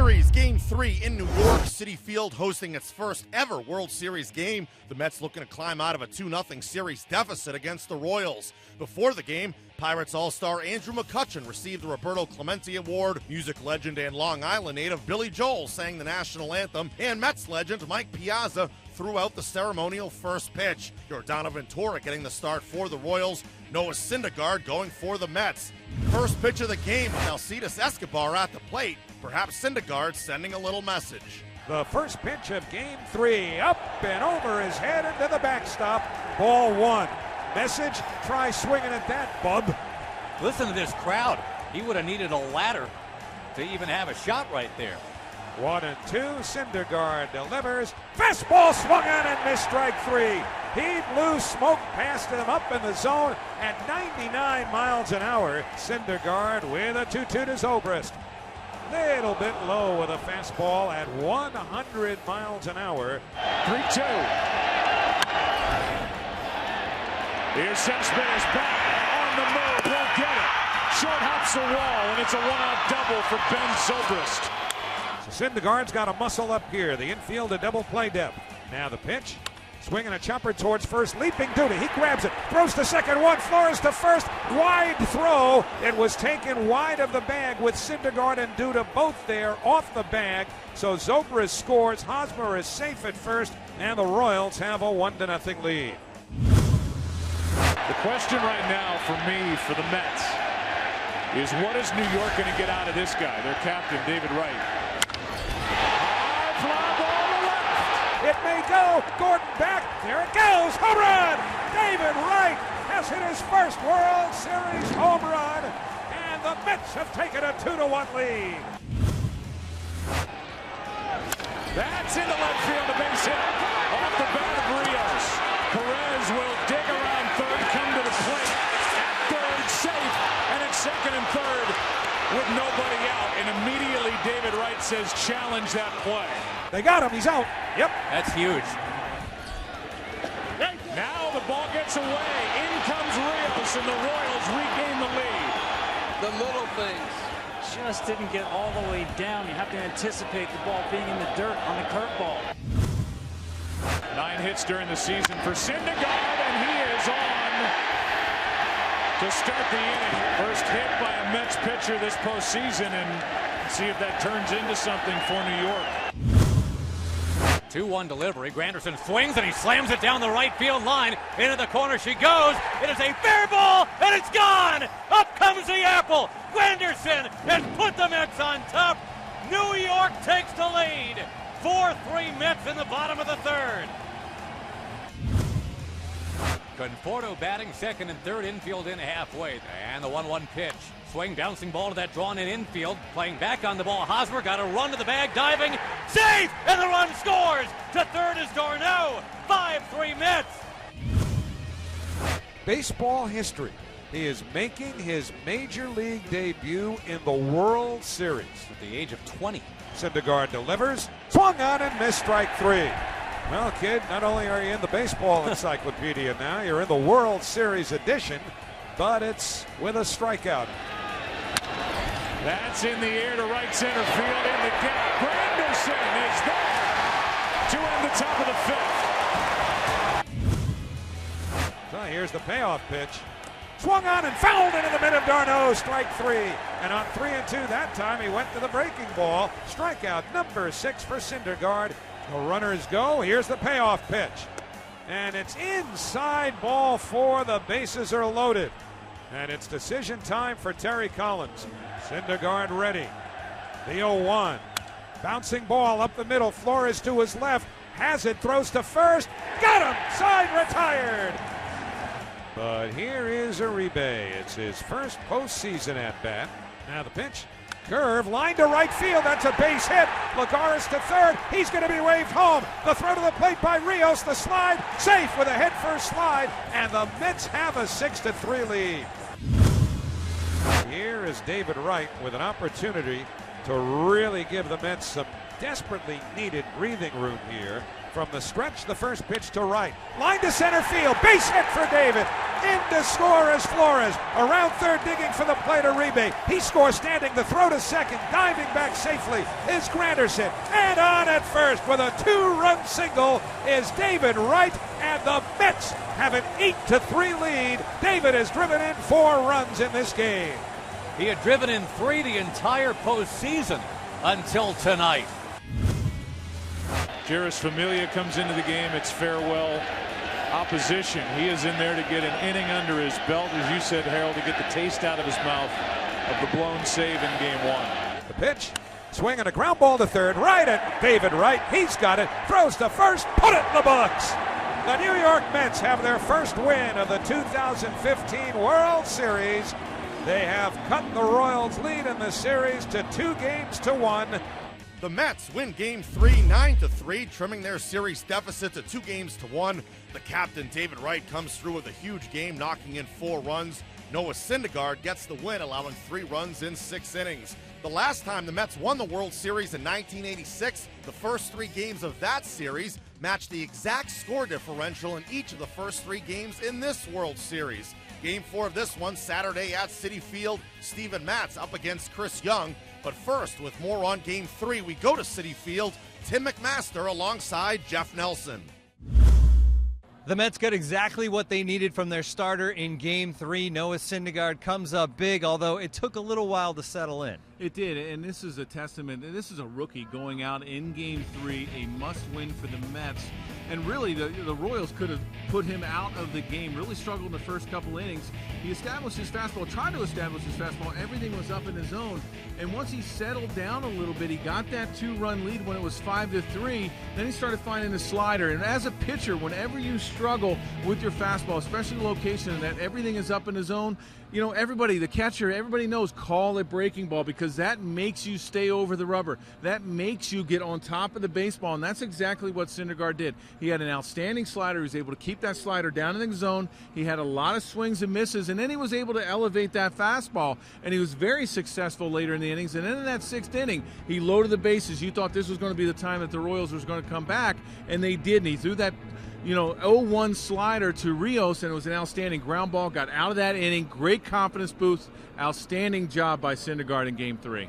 Series Game 3 in New York. Citi Field hosting its first ever World Series game. The Mets looking to climb out of a 2-0 series deficit against the Royals. Before the game, Pirates All-Star Andrew McCutchen received the Roberto Clemente Award. Music legend and Long Island native Billy Joel sang the national anthem. And Mets legend Mike Piazza threw out the ceremonial first pitch. Yordano Ventura getting the start for the Royals. Noah Syndergaard going for the Mets. First pitch of the game with Alcides Escobar at the plate. Perhaps Syndergaard sending a little message. The first pitch of Game 3, up and over his head into the backstop. Ball one. Message, try swinging at that, bub. Listen to this crowd. He would have needed a ladder to even have a shot right there. 1-2, Syndergaard delivers. Fastball swung on and missed, strike three. He blew smoke past him up in the zone at 99 miles an hour. Syndergaard with a 2-2 to Zobrist. Little bit low with a fastball at 100 miles an hour. 3-2. Here's Sexton is back on the move. Won't get it. Short hops the wall, and it's a one-out double for Ben Zobrist. So Syndergaard's got to muscle up here. The infield, a double play depth. Now the pitch. Swinging a chopper towards first, leaping Duda. He grabs it, throws to second, one, Flores to first, wide throw. It was taken wide of the bag with Syndergaard and Duda both there off the bag. So Zobrist scores, Hosmer is safe at first, and the Royals have a 1-0 lead. The question right now for me, for the Mets, is what is New York going to get out of this guy, their captain, David Wright? It may go. Gordon back. There it goes. Home run. David Wright has hit his first World Series home run. And the Mets have taken a 2-1 lead. That's into left field. A base hit off the bat of Rios. Perez will dig around third, come to the plate. At third, safe. And at second and third with nobody out. And immediately David Wright says, challenge that play. They got him. He's out. Yep. That's huge. Now the ball gets away. In comes Rios, and the Royals regain the lead. The little things just didn't get all the way down. You have to anticipate the ball being in the dirt on the curveball. 9 hits during the season for Syndergaard, and he is on to start the inning. First hit by a Mets pitcher this postseason, and see if that turns into something for New York. 2-1 delivery. Granderson swings and he slams it down the right field line. Into the corner she goes. It is a fair ball and it's gone. Up comes the apple. Granderson has put the Mets on top. New York takes the lead. 4-3 Mets in the bottom of the third. Conforto batting second and third, infield in halfway. And the 1-1 pitch. Swing, bouncing ball to that drawn-in infield. Playing back on the ball. Hosmer got a run to the bag, diving. Safe! And the run scores! To third is Darno. 5-3 Mets. Baseball history. He is making his major league debut in the World Series. At the age of 20. Syndergaard delivers. Swung on and missed, strike three. Well, kid, not only are you in the baseball encyclopedia now, you're in the World Series edition, but it's with a strikeout. That's in the air to right center field in the gap. Granderson is there to end the top of the fifth. So here's the payoff pitch. Swung on and fouled into the mid of Darno, strike three. And on 3-2 that time, he went to the breaking ball. Strikeout number 6 for Syndergaard. The runners go. Here's the payoff pitch. And it's inside ball 4. The bases are loaded. And it's decision time for Terry Collins. Syndergaard ready. The 0-1. Bouncing ball up the middle. Flores to his left. Has it. Throws to first. Got him. Side retired. But here is Uribe. It's his first postseason at bat. Now the pitch. Curve, line to right field. That's a base hit. Lagares to third. He's going to be waved home. The throw to the plate by Rios. The slide. Safe with a head-first slide. And the Mets have a 6-3 lead. Here is David Wright with an opportunity to really give the Mets some desperately needed breathing room here. From the stretch, the first pitch to right. Line to center field. Base hit for David. In to score is Flores. Around third, digging for the play to Uribe. He scores standing. The throw to second. Diving back safely is Granderson. And on at first with a 2-run single is David Wright. And the Mets have an 8-3 lead. David has driven in 4 runs in this game. He had driven in 3 the entire postseason until tonight. Jeurys Familia comes into the game. It's farewell opposition. He is in there to get an inning under his belt, as you said, Harold, to get the taste out of his mouth of the blown save in game 1. The pitch, swing and a ground ball to third, right at David Wright. He's got it, throws to first, put it in the books. The New York Mets have their first win of the 2015 World Series. They have cut the Royals' lead in the series to 2-1. The Mets win Game 3 9-3, trimming their series deficit to 2-1. The captain, David Wright, comes through with a huge game, knocking in 4 runs. Noah Syndergaard gets the win, allowing 3 runs in 6 innings. The last time the Mets won the World Series in 1986, the first 3 games of that series matched the exact score differential in each of the first 3 games in this World Series. Game 4 of this one, Saturday at Citi Field, Steven Matz up against Chris Young. But first, with more on Game 3, we go to Citi Field. Tim McMaster alongside Jeff Nelson. The Mets got exactly what they needed from their starter in Game 3. Noah Syndergaard comes up big, although it took a little while to settle in. It did, and this is a testament. This is a rookie going out in Game 3, a must-win for the Mets. And really, the Royals could have put him out of the game. Really struggled in the first couple innings. He established his fastball, tried to establish his fastball. Everything was up in his zone. And once he settled down a little bit, he got that 2-run lead when it was 5-3. Then he started finding the slider. And as a pitcher, whenever you struggle with your fastball, especially the location that everything is up in the zone, you know, everybody, the catcher, everybody knows, call it breaking ball, because that makes you stay over the rubber. That makes you get on top of the baseball, and that's exactly what Syndergaard did. He had an outstanding slider. He was able to keep that slider down in the zone. He had a lot of swings and misses, and then he was able to elevate that fastball, and he was very successful later in the innings. And then in that 6th inning, he loaded the bases. You thought this was going to be the time that the Royals was going to come back, and they did. And he threw that 0-1 slider to Rios, and it was an outstanding ground ball. Got out of that inning. Great confidence boost. Outstanding job by Syndergaard in Game 3.